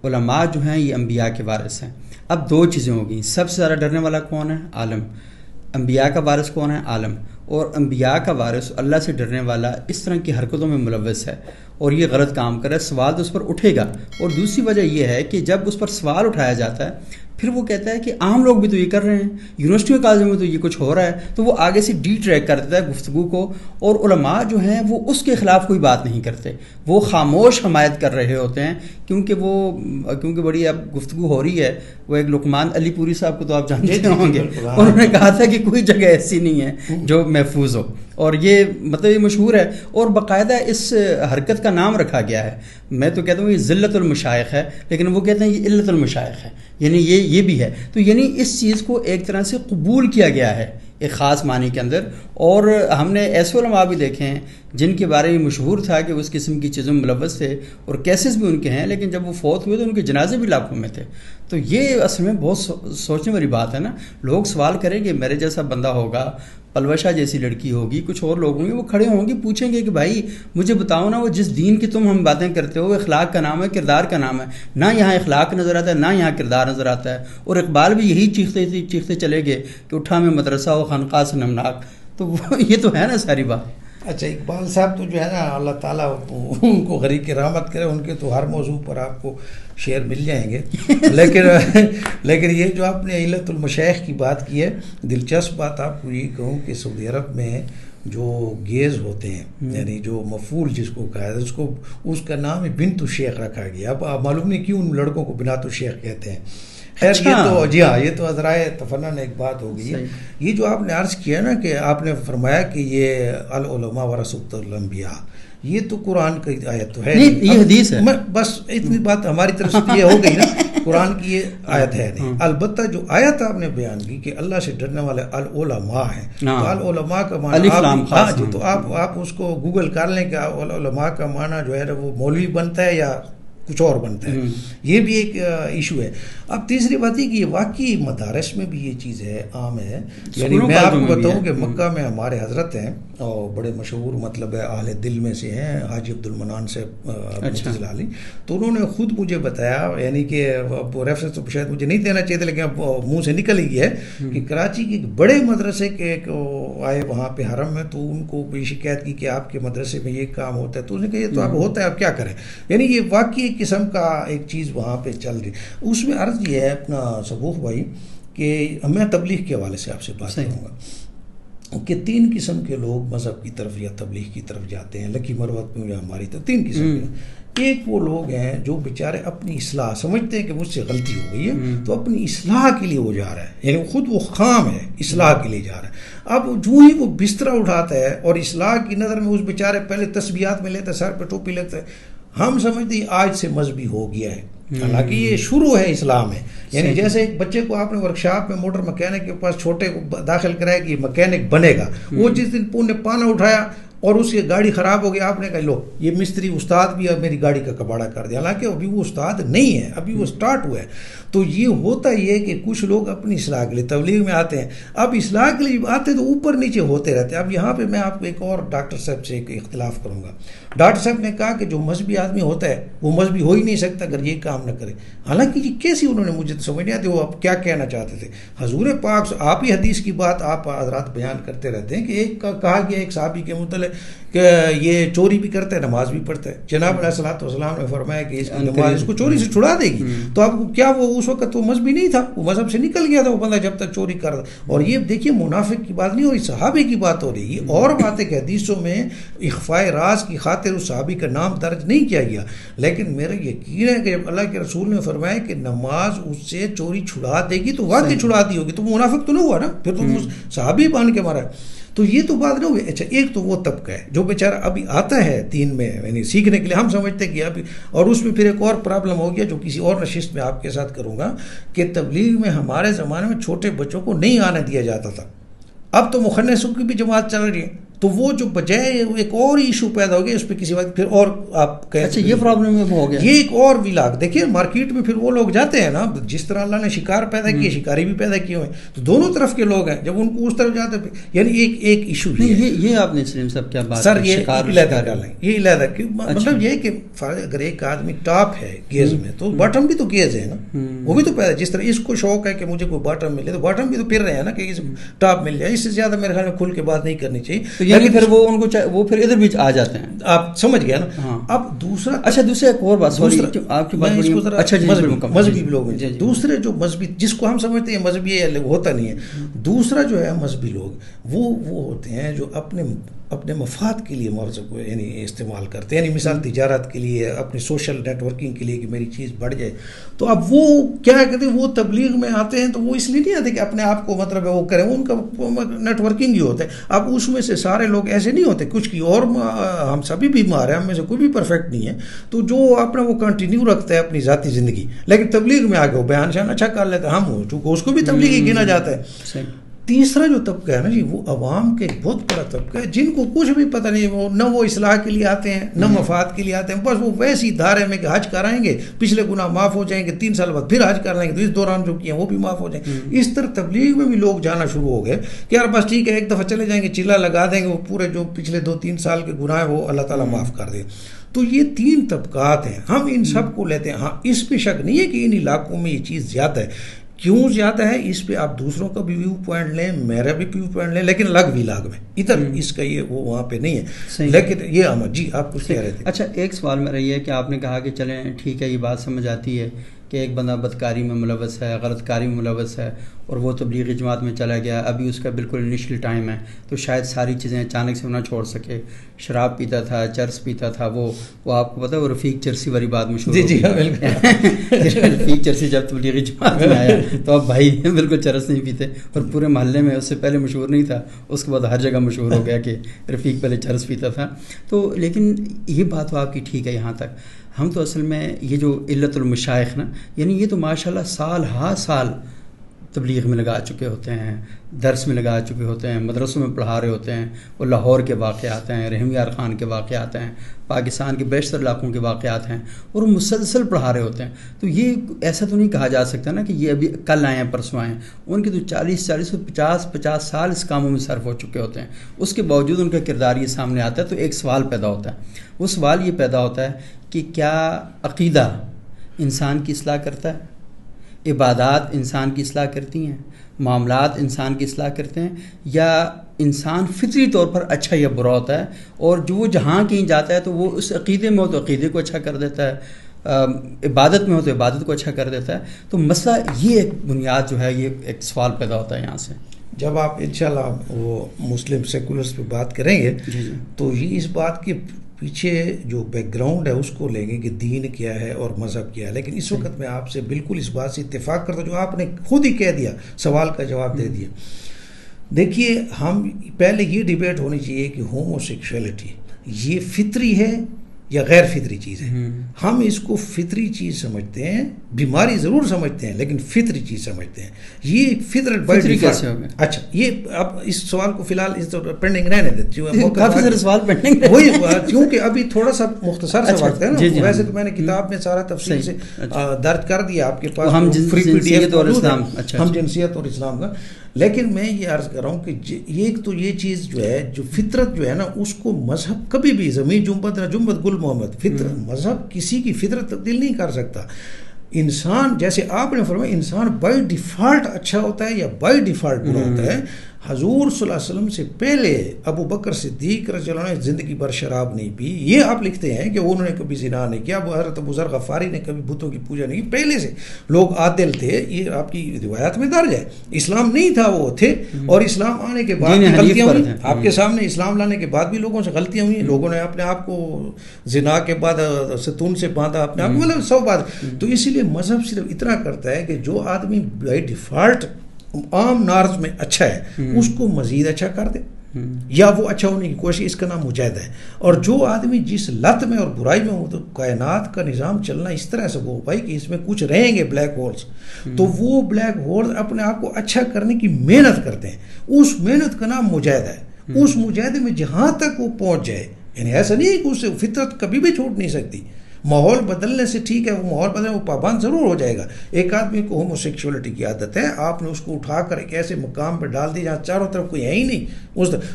S2: علماء جو ہیں یہ انبیاء کے وارث ہیں. اب دو چیزیں ہو گئیں, سب سے زیادہ ڈرنے والا کون ہے؟ عالم. انبیاء کا وارث کون ہے؟ عالم. اور انبیاء کا وارث اللہ سے ڈرنے والا اس طرح کی حرکتوں میں ملوث ہے اور یہ غلط کام کرے, سوال تو اس پر اٹھے گا. اور دوسری وجہ یہ ہے کہ جب اس پر سوال اٹھایا جاتا ہے پھر وہ کہتا ہے کہ عام لوگ بھی تو یہ کر رہے ہیں, یونیورسٹیوں کالجوں میں تو یہ کچھ ہو رہا ہے, تو وہ آگے سے ڈی ٹریک کر دیتا ہے گفتگو کو. اور علماء جو ہیں وہ اس کے خلاف کوئی بات نہیں کرتے, وہ خاموش حمایت کر رہے ہوتے ہیں کیونکہ بڑی اب گفتگو ہو رہی ہے. وہ ایک لقمان علی پوری صاحب کو تو آپ جانتے ہوں گے, انہوں نے کہا تھا کہ کوئی جگہ ایسی نہیں ہے جو محفوظ ہو. اور یہ مطلب یہ مشہور ہے اور باقاعدہ اس حرکت کا نام رکھا گیا ہے. میں تو کہتا ہوں یہ ذلت المشائخ ہے, لیکن وہ کہتے ہیں یہ علت المشائخ ہے, یعنی یہ بھی ہے. تو یعنی اس چیز کو ایک طرح سے قبول کیا گیا ہے ایک خاص معنی کے اندر. اور ہم نے ایسے علماء بھی دیکھے ہیں جن کے بارے میں مشہور تھا کہ اس قسم کی چیزوں میں ملوث تھے اور کیسز بھی ان کے ہیں, لیکن جب وہ فوت ہوئے تو ان کے جنازے بھی لاکھوں میں تھے. تو یہ اصل میں بہت سوچنے والی بات ہے نا. لوگ سوال کریں گے, میرے جیسا بندہ ہوگا, پلوشا جیسی لڑکی ہوگی, کچھ اور لوگ ہوں گے, وہ کھڑے ہوں گے پوچھیں گے کہ بھائی مجھے بتاؤ نا, وہ جس دین کی تم ہم باتیں کرتے ہو اخلاق کا نام ہے, کردار کا نام ہے, نہ یہاں اخلاق نظر آتا ہے نہ یہاں کردار نظر آتا ہے. اور اقبال بھی یہی چیختے چلے گئے کہ اٹھا میں مدرسہ ہو خانقاہ سے نمناک. تو یہ تو ہے نا ساری بات.
S1: اچھا اقبال صاحب تو جو ہے نا اللہ تعالیٰ ان کو غریق رحمت کرے, ان کے تو ہر موضوع پر آپ کو شعر مل جائیں گے. لیکن یہ جو آپ نے علت المشائخ کی بات کی ہے, دلچسپ بات آپ کو یہ کہوں کہ سعودی عرب میں جو گیز ہوتے ہیں, یعنی جو مفعول جس کو کہا ہے, اس کا نام بنت الشیخ رکھا گیا. اب معلوم نہیں کیوں ان لڑکوں کو بنات الشیخ کہتے ہیں. خیر یہ تو جی ہاں, یہ تو ذرائع تفنن ایک بات ہو گئی ہے. یہ جو آپ نے عرض کیا نا کہ آپ نے فرمایا کہ یہ العلماء ورثۃ الانبیاء, یہ تو قرآن کی آیت تو ہے نہیں,
S2: یہ حدیث ہے.
S1: بس اتنی بات ہماری طرف سے یہ ہو گئی نا, قرآن کی یہ آیت ہے نہیں. البتہ جو آیت آپ نے بیان کی کہ اللہ سے ڈرنے والے العلماء ہیں, تو العلماء کا معنی جی, تو آپ اس کو گوگل کر لیں کہ العلماء کا معنی جو ہے وہ مولوی بنتا ہے یا کچھ اور بنتا ہے. یہ بھی ایک ایشو ہے. اب تیسری بات یہ کہ یہ واقعی مدارس میں بھی یہ چیز ہے, عام ہے. یعنی میں آپ کو بتاؤں کہ مکہ میں ہمارے حضرت ہیں اور بڑے مشہور مطلب ہے اہل دل میں سے ہیں, حاجی عبد المنان سے معتزلہ علی. تو انہوں نے خود مجھے بتایا, یعنی کہ ریفرنس تو شاید مجھے نہیں دینا چاہیے تھا لیکن اب منہ سے نکل ہی ہے, کہ کراچی کے بڑے مدرسے کے ایک آئے وہاں پہ حرم میں, تو ان کو بھی شکایت کی کہ آپ کے مدرسے میں یہ کام ہوتا ہے. تو انہوں نے کہا یہ تو اب ہوتا ہے, اب کیا کریں. یعنی یہ واقعی قسم کا ایک چیز وہاں پہ چل رہی. اس میں عرض یہ ہے اپنا صبوح بھائی کہ میں تبلیغ کے حوالے سے آپ سے بات کروں گا کہ 3 قسم کے لوگ مذہب کی طرف یا تبلیغ کی طرف جاتے ہیں. لکی مروت میں یا ہماری طرف 3 قسم کے. ایک وہ لوگ ہیں جو بیچارے اپنی اصلاح سمجھتے ہیں کہ مجھ سے غلطی ہو گئی ہے, تو اپنی اصلاح کے لیے وہ جا رہا ہے, یعنی خود وہ خام ہے, اصلاح کے لیے جا رہا ہے. اب جو ہی وہ بستر اٹھاتا ہے اور اصلاح کی نظر میں اس بیچارے پہلے تسبیحات میں لیتا ہے, سر پہ ٹوپی لگتا ہے, ہم سمجھتے ہیں آج سے مذہبی ہو گیا ہے, حالانکہ یہ شروع ہے اسلام میں. یعنی جیسے ایک بچے کو آپ نے ورکشاپ میں موٹر مکینک کے پاس چھوٹے کو داخل کرایا کہ یہ مکینک بنے گا, وہ جس دن نے پانا اٹھایا اور اس کی گاڑی خراب ہو گئی, آپ نے کہا لو یہ مستری استاد بھی اب میری گاڑی کا کباڑا کر دیا, حالانکہ ابھی وہ استاد نہیں ہے, ابھی وہ سٹارٹ ہوا ہے. تو یہ ہوتا ہی ہے کہ کچھ لوگ اپنی اصلاح کے لیے تبلیغ میں آتے ہیں. اب اصلاح کے لیے آتے ہیں تو اوپر نیچے ہوتے رہتے ہیں. اب یہاں پہ میں آپ کو ایک اور ڈاکٹر صاحب سے ایک اختلاف کروں گا. ڈاکٹر صاحب نے کہا کہ جو مذہبی آدمی ہوتا ہے وہ مذہبی ہو ہی نہیں سکتا اگر یہ کام نہ کرے. حالانکہ یہ کیسی انہوں نے مجھے تو سمجھ نہیں آتی وہ اب کیا کہنا چاہتے تھے. حضور پاک آپ ہی حدیث کی بات آپ حضرات بیان کرتے رہتے ہیں کہ ایک کا کہا گیا ایک صحابی کے متعلق کہ یہ چوری بھی کرتا ہے نماز بھی پڑھتا ہے. جناب علیہ الصلوۃ والسلام نے فرمایا کہ اس کی نماز اس کو چوری سے چھڑا دے گی. تو آپ کو کیا وہ اس وقت وہ مذہبی نہیں تھا, وہ مذہب سے نکل گیا تھا وہ بندہ جب تک چوری کر رہا. اور یہ دیکھیے منافق کی بات نہیں ہو رہی, صحابی کی بات ہو رہی ہے. اور بات ہے کہ حدیثوں میں اخفاء راز کی خاطر اس صحابی کا نام درج نہیں کیا گیا, لیکن میرا یقین ہے کہ جب اللہ کے رسول نے فرمایا کہ نماز اس سے چوری چھڑا دے گی تو واقعی چھڑا دی ہوگی, تو وہ منافق تو نہیں ہوا نا, پھر تو صحابی بان کے مارا. تو یہ تو بات نہیں ہوئی. اچھا ایک تو وہ طبقہ ہے جو بیچارہ ابھی آتا ہے دین میں یعنی سیکھنے کے لیے, ہم سمجھتے ہیں کہ ابھی, اور اس میں پھر ایک اور پرابلم ہو گیا جو کسی اور نشست میں آپ کے ساتھ کروں گا کہ تبلیغ میں ہمارے زمانے میں چھوٹے بچوں کو نہیں آنے دیا جاتا تھا. اب تو مخنثوں کی بھی جماعت چل رہی ہے, تو وہ جو بجائے ایک اور ایشو پیدا ہو گیا اس پہ کسی وقت پھر اور آپ کہیں.
S2: اچھا یہ پرابلم ہو گیا,
S1: یہ ایک اور ولاگ. دیکھیے مارکیٹ میں پھر وہ لوگ جاتے ہیں نا, جس طرح اللہ نے شکار پیدا کیے شکاری بھی پیدا کیے ہوئے, تو دونوں طرف کے لوگ ہیں, جب ان کو اس طرف جاتے ہیں یعنی ایک ایشو
S2: یہ آپ نے سلیم صاحب کیا بات
S1: سر یہ علیحدہ ڈالیں, یہ علیحدہ مطلب یہ کہ اگر ایک آدمی ٹاپ ہے گیز میں تو باٹم بھی تو گیز ہے نا, وہ بھی تو پیدا, جس طرح اس کو شوق ہے کہ مجھے کوئی باٹم ملے تو باٹم بھی تو پھر رہے ہیں نا کہ ٹاپ مل جائے. اس سے زیادہ میرے خیال میں کھل کے بات نہیں کرنی چاہیے.
S2: یعنی پھر وہ ان کو وہ پھر ادھر بھی آ جاتے ہیں,
S1: آپ سمجھ گیا نا. اب دوسرا
S2: ایک اور بات آپ کی بات, اچھا
S1: مذہبی لوگ ہیں دوسرے جو مذہبی جس کو ہم سمجھتے ہیں مذہبی ہوتا نہیں ہے. دوسرا جو ہے مذہبی لوگ وہ ہوتے ہیں جو اپنے مفاد کے لیے مذہب کو یعنی استعمال کرتے ہیں، یعنی مثال تجارت کے لیے، اپنی سوشل نیٹ ورکنگ کے لیے کہ میری چیز بڑھ جائے. تو اب وہ کیا کہتے ہیں، وہ تبلیغ میں آتے ہیں تو وہ اس لیے نہیں آتے کہ اپنے آپ کو مطلب وہ کریں، ان کا نیٹ ورکنگ ہی ہوتا ہے. اب اس میں سے سارے لوگ ایسے نہیں ہوتے، کچھ کی اور ہم سبھی بیمار ہیں، ہم میں سے کوئی بھی پرفیکٹ نہیں ہے. تو جو اپنا وہ کنٹینیو رکھتا ہے اپنی ذاتی زندگی، لیکن تبلیغ میں آگے وہ بیان شان اچھا کر لیتا ہے، ہم چونکہ اس کو بھی تبلیغ ہی گنا جاتا ہے. تیسرا جو طبقہ ہے نا جی، وہ عوام کے بہت بڑا طبقہ ہے جن کو کچھ بھی پتہ نہیں، وہ نہ وہ اصلاح کے لیے آتے ہیں نہ مفاد کے لیے آتے ہیں، بس وہ ویسی دھارے میں کہ حج کرائیں گے، پچھلے گناہ معاف ہو جائیں گے، 3 سال بعد پھر حج کر لیں گے تو اس دوران جو کیے ہیں وہ بھی معاف ہو جائیں گے. اس طرح تبلیغ میں بھی لوگ جانا شروع ہو گئے کہ یار بس ٹھیک ہے ایک دفعہ چلے جائیں گے، چلا لگا دیں گے، وہ پورے جو پچھلے 2-3 سال کے گناہ وہ اللہ تعالیٰ معاف کر دے. تو یہ 3 طبقات ہیں، ہم ان سب کو لیتے ہیں. ہاں اس پہ شک نہیں ہے کہ ان علاقوں میں یہ چیز زیادہ ہے. کیوں زیادہ ہے اس پہ آپ دوسروں کا بھی ویو پوائنٹ لیں، میرا بھی ویو پوائنٹ لیں، لیکن الگ ویلاگ میں ادھر اس کا یہ وہ وہاں پہ نہیں ہے. لیکن یہ احمد جی آپ کچھ کہہ رہے تھے.
S2: اچھا ایک سوال میرا یہ ہے کہ آپ نے کہا کہ چلیں ٹھیک ہے یہ بات سمجھ آتی ہے کہ ایک بندہ بدکاری میں ملوث ہے، غلط کاری میں ملوث ہے اور وہ تبلیغی جماعت میں چلا گیا، ابھی اس کا بالکل انیشل ٹائم ہے تو شاید ساری چیزیں اچانک سے نہ چھوڑ سکے. شراب پیتا تھا، چرس پیتا تھا، وہ آپ کو پتہ ہے وہ رفیق چرسی والی بات مشہور
S1: جی
S2: رفیق چرسی جب تبلیغی جماعت میں آیا تو اب بھائی بالکل چرس نہیں پیتے، اور پورے محلے میں اس سے پہلے مشہور نہیں تھا، اس کے بعد ہر جگہ مشہور ہو گیا کہ رفیق پہلے چرس پیتا تھا. تو لیکن یہ بات تو آپ کی ٹھیک ہے یہاں تک. ہم تو اصل میں یہ جو علت المشائخ نا، یعنی یہ تو ماشاءاللہ سال ہا سال تبلیغ میں لگا چکے ہوتے ہیں، درس میں لگا چکے ہوتے ہیں، مدرسوں میں پڑھا رہے ہوتے ہیں. وہ لاہور کے واقعات ہیں، رحم یار خان کے واقعات ہیں، پاکستان کے بیشتر علاقوں کے واقعات ہیں، اور وہ مسلسل پڑھا رہے ہوتے ہیں. تو یہ ایسا تو نہیں کہا جا سکتا نا کہ یہ ابھی کل آئے ہیں پرسوں آئے ہیں. ان کے تو 40 سال اس کاموں میں صرف ہو چکے ہوتے ہیں. اس کے باوجود ان کا کردار یہ سامنے آتا ہے. تو ایک سوال پیدا ہوتا ہے، وہ سوال یہ پیدا ہوتا ہے کہ کیا عقیدہ انسان کی اصلاح کرتا ہے؟ عبادات انسان کی اصلاح کرتی ہیں؟ معاملات انسان کی اصلاح کرتے ہیں؟ یا انسان فطری طور پر اچھا یا برا ہوتا ہے، اور جو وہ جہاں کہیں جاتا ہے تو وہ اس عقیدے میں ہو تو عقیدے کو اچھا کر دیتا ہے، عبادت میں ہو تو عبادت کو اچھا کر دیتا ہے؟ تو مسئلہ یہ ایک بنیاد جو ہے، یہ ایک سوال پیدا ہوتا ہے یہاں سے.
S1: جب آپ انشاءاللہ وہ مسلم سیکولرز پہ بات کریں گے تو یہ اس بات کے پیچھے جو بیک گراؤنڈ ہے اس کو لیں گے کہ دین کیا ہے اور مذہب کیا ہے. لیکن اس وقت میں آپ سے بالکل اس بات سے اتفاق کرتا ہوں جو آپ نے خود ہی کہہ دیا، سوال کا جواب دے دیا. دیکھیے ہم پہلے یہ ڈیبیٹ ہونی چاہیے کہ ہومو سیکشولیٹی یہ فطری ہے یا غیر فطری چیز ہے. ہم اس کو فطری چیز سمجھتے ہیں، بیماری ضرور سمجھتے ہیں لیکن فطری چیز سمجھتے ہیں. یہ فطرت
S2: فطری کیسے ہوگا؟
S1: اچھا یہ اب اس سوال کو فی الحال پینڈنگ رہنے دیتے،
S2: کافی سارے سوال پینڈنگ
S1: وہی کیونکہ ابھی تھوڑا سا مختصر سا وقت ہے نا. ویسے تو میں نے کتاب میں سارا تفصیل سے درج کر دیا آپ کے پاس، ہم جنسیت اور اسلام کا. لیکن میں یہ عرض کر رہا ہوں کہ ایک تو یہ چیز جو ہے، جو فطرت جو ہے نا، اس کو مذہب کبھی بھی زمین جنبت نہ جنبت گل محمد، فطرت مذہب کسی کی فطرت تبدیل نہیں کر سکتا. انسان جیسے آپ نے فرمایا انسان بائی ڈیفالٹ اچھا ہوتا ہے یا بائی ڈیفالٹ برا ہوتا ہے. حضور صلی اللہ علیہ وسلم سے پہلے ابو بکر صدیق رضی اللہ عنہ نے زندگی بھر شراب نہیں پی. یہ آپ لکھتے ہیں کہ انہوں نے کبھی زنا نہیں کیا. حضرت ابو ذر غفاری نے کبھی بتوں کی پوجا نہیں کی. پہلے سے لوگ عادل تھے، یہ آپ کی روایات میں درج ہے. اسلام نہیں تھا وہ تھے، اور اسلام آنے کے بعد غلطیاں ہوئی. آپ کے سامنے اسلام لانے کے بعد بھی لوگوں سے غلطیاں ہوئی. لوگوں نے اپنے آپ کو زنا کے بعد ستون سے باندھا اپنے آپ، مطلب سو بات. تو اسی لیے مذہب صرف اتنا کرتا ہے کہ جو آدمی بائی ڈیفالٹ عام نارز میں اچھا ہے اس کو مزید اچھا کر دے، یا وہ اچھا ہونے کی کوشش، اس کا نام مجاہدہ ہے. اور جو آدمی جس لت میں اور برائی میں ہو، تو کائنات کا نظام چلنا اس طرح سے ہو بھائی کہ اس میں کچھ رہیں گے بلیک ہولز، تو وہ بلیک ہولز اپنے آپ کو اچھا کرنے کی محنت کرتے ہیں. اس محنت کا نام مجاہدہ ہے. اس مجاہدے میں جہاں تک وہ پہنچ جائے، یعنی ایسا نہیں ہے کہ اس سے فطرت کبھی بھی چھوٹ نہیں سکتی. ماحول بدلنے سے ٹھیک ہے، وہ ماحول بدلنے وہ پابند ضرور ہو جائے گا. ایک آدمی کو ہومو سیکشولیٹی کی عادت ہے، آپ نے اس کو اٹھا کر ایک ایسے مقام پہ ڈال دی جہاں چاروں طرف کوئی ہے ہی نہیں،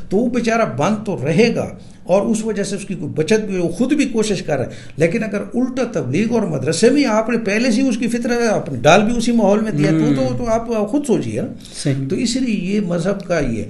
S1: تو وہ بیچارہ بند تو رہے گا، اور اس وجہ سے اس کی کوئی بچت بھی، وہ خود بھی کوشش کر رہا ہے. لیکن اگر الٹا تبلیغ اور مدرسے میں آپ نے پہلے سے اس کی فطرت آپ نے ڈال بھی اسی ماحول میں دیا تو آپ خود سوچیے نا. تو اس لیے یہ مذہب کا یہ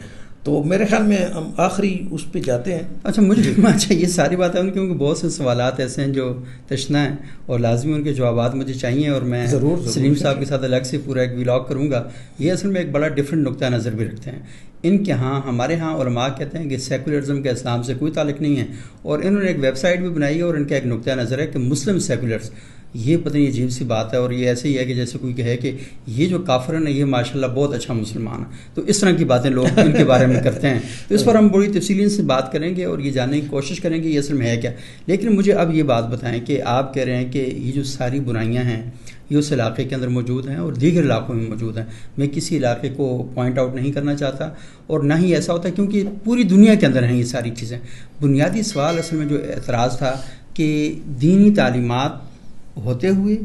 S1: تو میرے خیال میں ہم آخری اس پہ جاتے ہیں.
S2: اچھا مجھے اچھا یہ ساری باتیں ان کیونکہ بہت سے سوالات ایسے ہیں جو تشنا ہیں اور لازمی ان کے جوابات مجھے چاہیے اور میں سلیم صاحب کے ساتھ الگ سے پورا ایک ولاگ کروں گا. یہ اصل میں ایک بڑا ڈفرینٹ نقطہ نظر بھی رکھتے ہیں. ان کے ہاں ہمارے ہاں علماء کہتے ہیں کہ سیکولرزم کا اسلام سے کوئی تعلق نہیں ہے اور انہوں نے ایک ویب سائٹ بھی بنائی ہے اور ان کا ایک نقطہ نظر ہے کہ مسلم سیکولرز. یہ پتہ نہیں عجیب سی بات ہے اور یہ ایسے ہی ہے کہ جیسے کوئی کہے کہ یہ جو کافر ہے نا یہ ماشاءاللہ بہت اچھا مسلمان ہے. تو اس طرح کی باتیں لوگ ان کے بارے میں کرتے ہیں. تو اس پر ہم بڑی تفصیلی سے بات کریں گے اور یہ جاننے کی کوشش کریں گے یہ اصل میں ہے کیا. لیکن مجھے اب یہ بات بتائیں کہ آپ کہہ رہے ہیں کہ یہ جو ساری برائیاں ہیں یہ اس علاقے کے اندر موجود ہیں اور دیگر علاقوں میں موجود ہیں. میں کسی علاقے کو پوائنٹ آؤٹ نہیں کرنا چاہتا اور نہ ہی ایسا ہوتا ہے کیونکہ پوری دنیا کے اندر ہیں یہ ساری چیزیں. بنیادی سوال اصل میں جو اعتراض تھا کہ دینی تعلیمات ہوتے ہوئے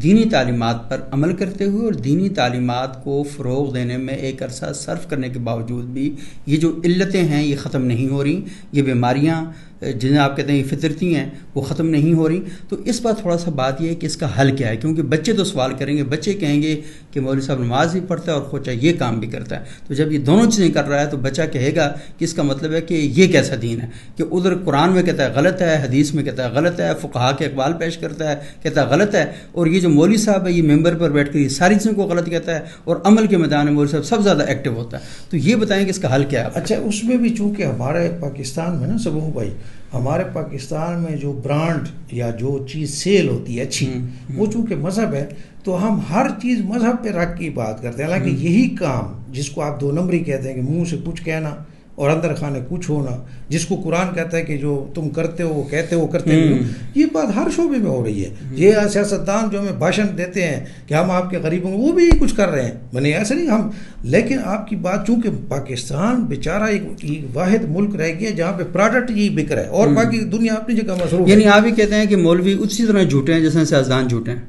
S2: دینی تعلیمات پر عمل کرتے ہوئے اور دینی تعلیمات کو فروغ دینے میں ایک عرصہ صرف کرنے کے باوجود بھی یہ جو علتیں ہیں یہ ختم نہیں ہو رہی. یہ بیماریاں جنہیں آپ کہتے ہیں یہ فطرتی ہیں وہ ختم نہیں ہو رہی. تو اس پر تھوڑا سا بات یہ ہے کہ اس کا حل کیا ہے کیونکہ بچے تو سوال کریں گے. بچے کہیں گے کہ مولوی صاحب نماز بھی پڑھتا ہے اور خوچہ یہ کام بھی کرتا ہے. تو جب یہ دونوں چیزیں کر رہا ہے تو بچہ کہے گا کہ اس کا مطلب ہے کہ یہ کیسا دین ہے کہ ادھر قرآن میں کہتا ہے غلط ہے, حدیث میں کہتا ہے غلط ہے, فقہا کے اقوال پیش کرتا ہے کہتا ہے غلط ہے, اور یہ جو مولوی صاحب ہے یہ ممبر پر بیٹھ کر یہ ساری چیزوں کو غلط کہتا ہے اور عمل کے میدان میں مولوی صاحب سب زیادہ ایکٹیو ہوتا ہے. تو یہ بتائیں کہ اس کا حل کیا ہے.
S1: اچھا اس میں بھی چونکہ ہمارے پاکستان میں نا سبو بھائی ہمارے پاکستان میں جو برانڈ یا جو چیز سیل ہوتی ہے اچھی وہ چونکہ مذہب ہے تو ہم ہر چیز مذہب پہ رکھ کے بات کرتے ہیں. حالانکہ یہی کام جس کو آپ 2 نمبری کہتے ہیں کہ منہ سے کچھ کہنا اور اندر خانے کچھ ہونا, جس کو قرآن کہتا ہے کہ جو تم کرتے ہو وہ کہتے ہو کرتے ہو, یہ بات ہر شعبے میں ہو رہی ہے. یہ سیاستدان جو ہمیں بھاشن دیتے ہیں کہ ہم آپ کے غریبوں وہ بھی کچھ کر رہے ہیں, میں نے ایسا نہیں ہم. لیکن آپ کی بات چونکہ پاکستان بیچارہ ایک واحد ملک رہ گیا جہاں پہ پروڈکٹ یہی بک رہا ہے اور باقی دنیا اپنی جگہ مصروف ہے.
S2: یعنی آپ ہی کہتے ہیں کہ مولوی اسی طرح جھوٹے ہیں جیسے سیاستدان جھوٹے ہیں.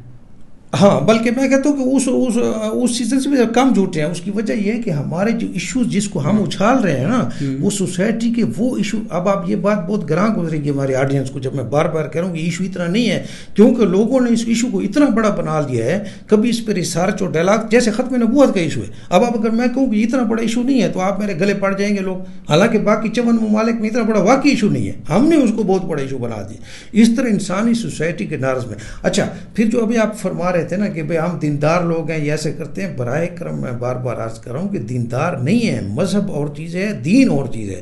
S1: ہاں بلکہ میں کہتا ہوں کہ اس سیزن سے بھی کم جھوٹے ہیں. اس کی وجہ یہ ہے کہ ہمارے جو ایشوز جس کو ہم اچھال رہے ہیں نا وہ سوسائٹی کے وہ ایشو. اب آپ یہ بات بہت گراں گزرے گی ہمارے آڈینس کو جب میں بار بار کہہ رہا ہوں کہ ایشو اتنا نہیں ہے کیونکہ لوگوں نے اس ایشو کو اتنا بڑا بنا دیا ہے. کبھی اس پہ ریسرچ اور ڈائلاگ جیسے ختم نبوت کا ایشو ہے. اب اگر میں کہوں کہ اتنا بڑا ایشو نہیں ہے تو آپ میرے گلے پڑ جائیں گے لوگ, حالانکہ باقی 54 ممالک میں اتنا بڑا واقعی ایشو نہیں ہے. ہم نے اس کو بہت بڑا ایشو بنا دیا. اس طرح انسانی سوسائٹی کے نارز میں. اچھا پھر جو ابھی آپ فرما رہے تھے نا کہ بھائی ہم دیندار لوگ ہیں یہ ایسے کرتے ہیں, برائے کرم میں بار بار عرض کر رہا ہوں کہ دیندار نہیں ہے. مذہب اور چیز ہے, دین اور چیز ہے.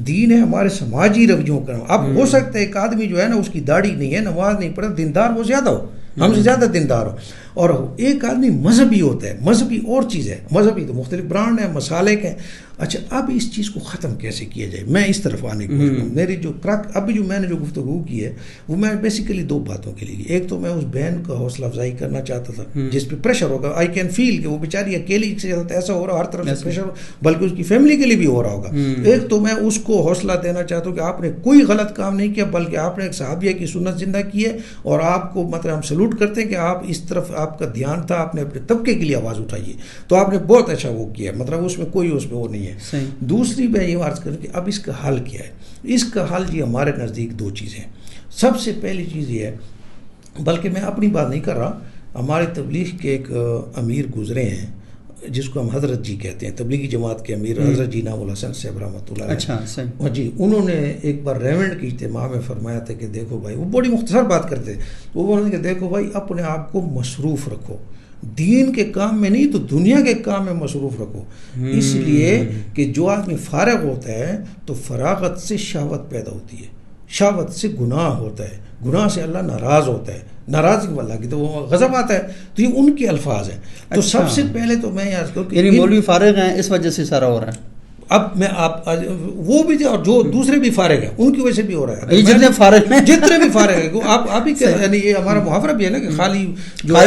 S1: دین ہے ہمارے سماجی رویوں کا. اب ہو سکتا ہے ایک آدمی جو ہے نا اس کی داڑھی نہیں ہے, نماز نہیں پڑھتا, دیندار وہ زیادہ ہو, ہم سے زیادہ دیندار ہو. اور ایک آدمی مذہبی ہوتا ہے, مذہبی اور چیز ہے. مذہبی تو مختلف برانڈ ہیں, مسالک ہیں. اچھا اب اس چیز کو ختم کیسے کیا جائے, میں اس طرف آنے کی میری جو ابھی جو میں نے جو گفتگو کی ہے وہ میں بیسیکلی 2 باتوں کے لیے. ایک تو میں اس بہن کا حوصلہ افزائی کرنا چاہتا تھا جس پہ پریشر ہوگا. آئی کین فیل کہ وہ بیچاری اکیلی سے ایسا ہو رہا, ہر طرف سے پریشر, بلکہ اس کی فیملی کے لیے بھی ہو رہا ہوگا. ایک تو میں اس کو حوصلہ دینا چاہتا ہوں کہ آپ نے کوئی غلط کام نہیں کیا بلکہ آپ نے ایک صحابیہ کی سنت زندہ کی ہے اور آپ کو مطلب ہم سلوٹ کرتے ہیں کہ آپ اس طرف آپ کا دھیان تھا, آپ نے اپنے طبقے کے لیے آواز اٹھائی ہے تو آپ نے بہت اچھا وہ کیا, مطلب اس میں کوئی اس میں وہ نہیں ہے. دوسری میں یہ عرض کروں کہ اب اس کا حل کیا ہے. اس کا حل یہ ہمارے نزدیک 2 چیزیں. سب سے پہلی چیز یہ ہے, بلکہ میں اپنی بات نہیں کر رہا, ہمارے تبلیغ کے ایک امیر گزرے ہیں جس کو ہم حضرت جی کہتے ہیں, تبلیغی جماعت کے امیر حضرت جی نام الحسن صاحب رحمۃ اللہ علیہ.
S2: اچھا
S1: جی, انہوں نے ایک بار ریونڈ کی اجتماع میں فرمایا تھا کہ دیکھو بھائی, وہ بڑی مختصر بات کرتے ہیں, وہ بولتے کہ دیکھو بھائی اپنے آپ کو مصروف رکھو, دین کے کام میں نہیں تو دنیا کے کام میں مصروف رکھو. اس لیے کہ جو آدمی فارغ ہوتا ہے تو فراغت سے شہوت پیدا ہوتی ہے, شہوت سے گناہ ہوتا ہے, گناہ سے اللہ ناراض ہوتا ہے, ناراضگی اللہ کی تو وہ غضب آتا ہے. تو یہ ان کے الفاظ ہیں. تو سب سے پہلے تو میں یاد کروں کہ
S2: یعنی مولوی فارغ ہیں اس وجہ سے سارا ہو رہا ہے.
S1: اب میں آپ وہ بھی اور جو دوسرے بھی فارغ ہیں ان کی وجہ سے بھی ہو رہا ہے.
S2: جتنے فارغ ہیں
S1: جتنے بھی فارغ ہیں آپ ہی یعنی یہ ہمارا محاورہ بھی ہے نا کہ خالی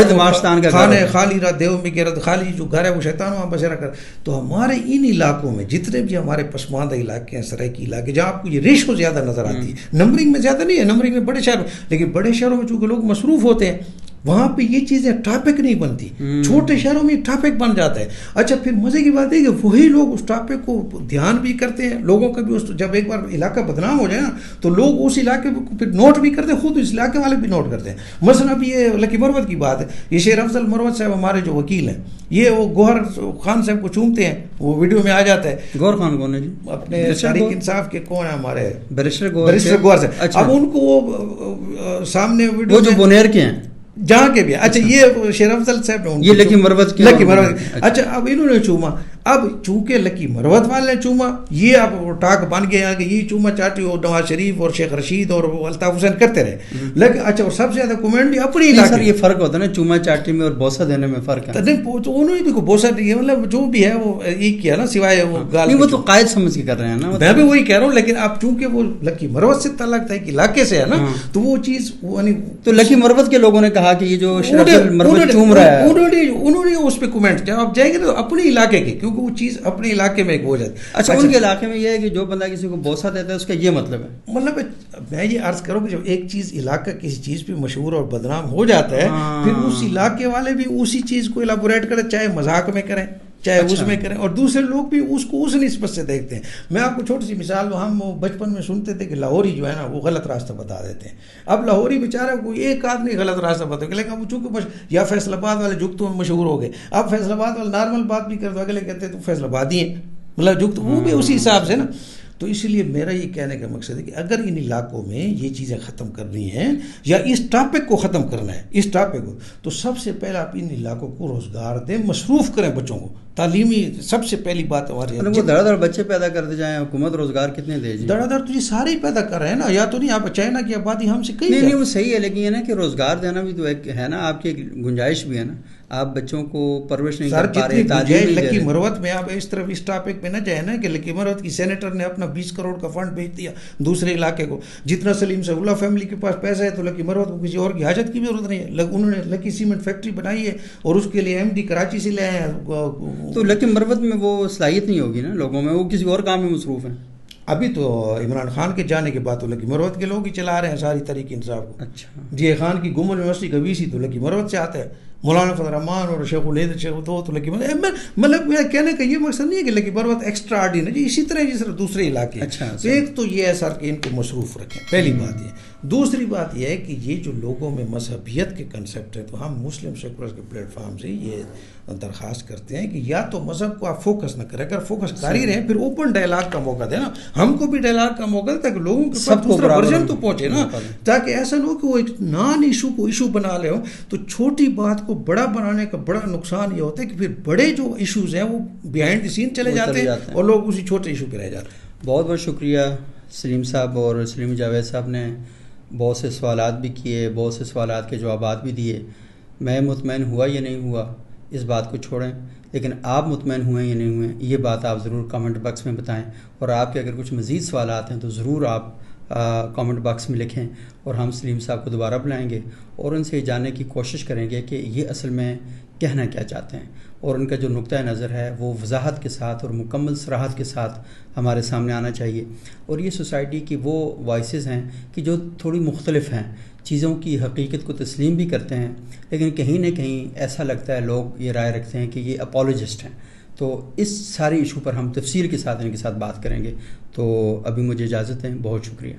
S2: دماشتان کا
S1: خانے خالی رات دیو میں گرد, خالی جو گھر ہے وہ شیطان وہاں بسیرا کر. تو ہمارے ان علاقوں میں جتنے بھی ہمارے پسماندہ علاقے ہیں, سرائکی علاقے, جہاں آپ کو یہ ریشو زیادہ نظر آتی ہے. نمبرنگ میں زیادہ نہیں ہے, نمبرنگ میں بڑے شہروں, لیکن بڑے شہروں میں چونکہ لوگ مصروف ہوتے ہیں وہاں پہ یہ چیزیں ٹاپک نہیں بنتی. چھوٹے شہروں میں ٹاپک بن جاتا ہے. اچھا پھر مزے کی بات ہے کہ وہی لوگ اس ٹاپک کو دھیان بھی کرتے ہیں. لوگوں کا بھی جب ایک بار علاقہ بدنام ہو جائے نا تو لوگ اس علاقے کو پھر نوٹ بھی کرتے ہیں, خود اس علاقے والے بھی نوٹ کرتے ہیں. مثلا اب یہ لکی مروت کی بات ہے, یہ شیر افضل مروت صاحب ہمارے جو وکیل ہیں, یہ وہ گوہر خان صاحب کو چومتے ہیں, وہ ویڈیو میں آ جاتا ہے.
S2: گوہر خان کون ہے جی؟
S1: اپنے تحریک انصاف کے کون ہیں ہمارے
S2: بیرسٹر
S1: گوہر صاحب. اب ان کو سامنے ویڈیو
S2: وہ جو بونیر کے ہیں
S1: جہاں کے بھی. اچھا یہ شیر افضل صاحب نے
S2: یہ لکی مروت کے
S1: اچھا اب انہوں نے چوما. اب چونکہ لکی مروت والے نے چوما, یہ اب ٹاک بن گیا کہ یہ چوما چاٹی اور نواز شریف اور شیخ رشید اور الطاف حسین کرتے رہے. لیکن اچھا اور سب سے زیادہ کمنٹ بھی اپنی علاقے.
S2: سر یہ فرق ہوتا ہے نا, چوما چاٹی میں اور بوسہ دینے میں فرق ہے.
S1: تو انہوں نے بھی بوسہ دیا, مطلب جو بھی ہے وہ یہ کیا نا, سوائے وہ
S2: گال. وہ تو قائد سمجھ کے کر رہے ہیں نا.
S1: میں بھی وہی کہہ رہا ہوں, لیکن اب چونکہ وہ لکی مروت سے تعلق تھا کہ علاقے سے ہے نا, تو وہ چیز
S2: تو لکی مروت کے لوگوں نے کہا کہ یہ جو مروت چوم رہا ہے,
S1: انہوں نے اس پہ کمنٹ کیا. آپ جائیں گے نا اپنے علاقے کے, کیونکہ وہ چیز اپنے علاقے میں ایک ہو جاتی.
S2: اچھا ان کے علاقے میں یہ ہے کہ جو بندہ کسی کو بوسہ دیتا ہے اس کا یہ مطلب ہے,
S1: مطلب میں یہ عرض کروں کہ جب ایک چیز علاقہ کسی چیز پہ مشہور اور بدنام ہو جاتا ہے, پھر اس علاقے والے بھی اسی چیز کو ایلابوریٹ کریں, چاہے مذاق میں کریں چاہے اس میں کریں, اور دوسرے لوگ بھی اس کو اس نسبت سے دیکھتے ہیں. میں آپ کو چھوٹی سی مثال, ہم بچپن میں سنتے تھے کہ لاہوری جو ہے نا وہ غلط راستہ بتا دیتے ہیں. اب لاہوری بیچارہ کوئی ایک آدمی غلط راستہ بتا, لیکن اب چونکہ یا فیصل آباد والے جگتوں میں مشہور ہو گئے, اب فیصل آباد والے نارمل بات بھی کر دو, اگلے کہتے ہیں تو فیصل آبادی ہیں, مطلب جگت وہ بھی اسی حساب سے نا. تو اس لیے میرا یہ کہنے کا مقصد ہے کہ اگر ان علاقوں میں یہ چیزیں ختم کرنی ہیں یا اس ٹاپک کو ختم کرنا ہے, اس ٹاپک کو, تو سب سے پہلا آپ ان علاقوں کو روزگار دیں, مصروف کریں بچوں کو, تعلیمی سب سے پہلی بات ہماری ہے.
S2: وہ دھڑا دھڑ بچے پیدا کرتے جائیں, حکومت روزگار کتنے دے جی؟
S1: دھڑا دھڑ تو یہ سارے ہی پیدا کر رہے ہیں نا, یا تو نہیں آپ چائنا کی آبادی ہم سے کہیں
S2: نہیں وہ صحیح ہے, لیکن یہ نا کہ روزگار دینا بھی تو ایک ہے نا, آپ کی گنجائش بھی ہے نا, آپ بچوں کو پرورش نہیں کر پا رہے, تعلیم نہیں.
S1: لکی مروت میں آپ اس طرف اس ٹاپک پہ نہ جائیں نا کہ لکی مروت کی سینیٹر نے اپنا 20 کروڑ کا فنڈ بھیج دیا دوسرے علاقے کو. جتنا سلیم سہولہ فیملی کے پاس پیسہ ہے تو لکی مروت کو کسی اور کی حاجت کی بھی ضرورت نہیں ہے. انہوں نے لکی سیمنٹ فیکٹری بنائی ہے اور اس کے لیے ایم ڈی کراچی سے لے آئے ہیں.
S2: تو لکی مروت میں وہ صلاحیت نہیں ہوگی نا لوگوں میں, وہ کسی اور کام میں مصروف ہیں.
S1: ابھی تو عمران خان کے جانے کے بعد تو لکی مروت کے لوگ ہی چلا رہے ہیں ساری تحریک انصاف کو.
S2: اچھا
S1: جی خان کی گمل یونیورسٹی کا وی سی تو لکی مروت سے آتا ہے, مولانا فضل الرحمان اور شیخ الہند شیخ تو لکی مروت. مطلب میرا کہنے کا یہ مقصد نہیں ہے کہ لکی مروت ایکسٹرا آرڈینری جی اسی طرح جس طرح دوسرے علاقے.
S2: اچھا
S1: ایک تو یہ ہے سر کہ ان کو مصروف رکھیں, پہلی بات یہ. دوسری بات یہ ہے کہ یہ جو لوگوں میں مذہبیت کے کنسیپٹ ہے, تو ہم مسلم سیکولرز کے پلیٹ فارم سے یہ درخواست کرتے ہیں کہ یا تو مذہب کو آپ فوکس نہ کریں, اگر فوکس کر ہی رہے پھر اوپن ڈائلاگ کا موقع دیں نا, ہم کو بھی ڈائلاگ کا موقع دیں تاکہ لوگوں کے پاس دوسرا ورژن تو پہنچے نا, تاکہ ایسا نہ ہو کہ وہ ایک نان ایشو کو ایشو بنا لے ہو. تو چھوٹی بات کو بڑا بنانے کا بڑا نقصان یہ ہوتا ہے کہ پھر بڑے جو ایشوز ہیں وہ بیہائنڈ دی سین چلے جاتے ہیں اور لوگ اسی چھوٹے ایشو پہ رہ جاتے ہیں.
S2: بہت بہت شکریہ سلیم صاحب, اور سلیم جاوید صاحب نے بہت سے سوالات بھی کیے, بہت سے سوالات کے جوابات بھی دیے. میں مطمئن ہوا یا نہیں ہوا اس بات کو چھوڑیں, لیکن آپ مطمئن ہوئے یا نہیں ہوئے یہ بات آپ ضرور کامنٹ باکس میں بتائیں, اور آپ کے اگر کچھ مزید سوالات ہیں تو ضرور آپ کامنٹ باکس میں لکھیں, اور ہم سلیم صاحب کو دوبارہ بلائیں گے اور ان سے جاننے کی کوشش کریں گے کہ یہ اصل میں کہنا کیا چاہتے ہیں, اور ان کا جو نقطہ نظر ہے وہ وضاحت کے ساتھ اور مکمل صراحت کے ساتھ ہمارے سامنے آنا چاہیے. اور یہ سوسائٹی کی وہ وائسز ہیں کہ جو تھوڑی مختلف ہیں, چیزوں کی حقیقت کو تسلیم بھی کرتے ہیں, لیکن کہیں نہ کہیں ایسا لگتا ہے لوگ یہ رائے رکھتے ہیں کہ یہ اپولوجسٹ ہیں. تو اس سارے ایشو پر ہم تفصیل کے ساتھ ان کے ساتھ بات کریں گے. تو ابھی مجھے اجازت ہے, بہت شکریہ.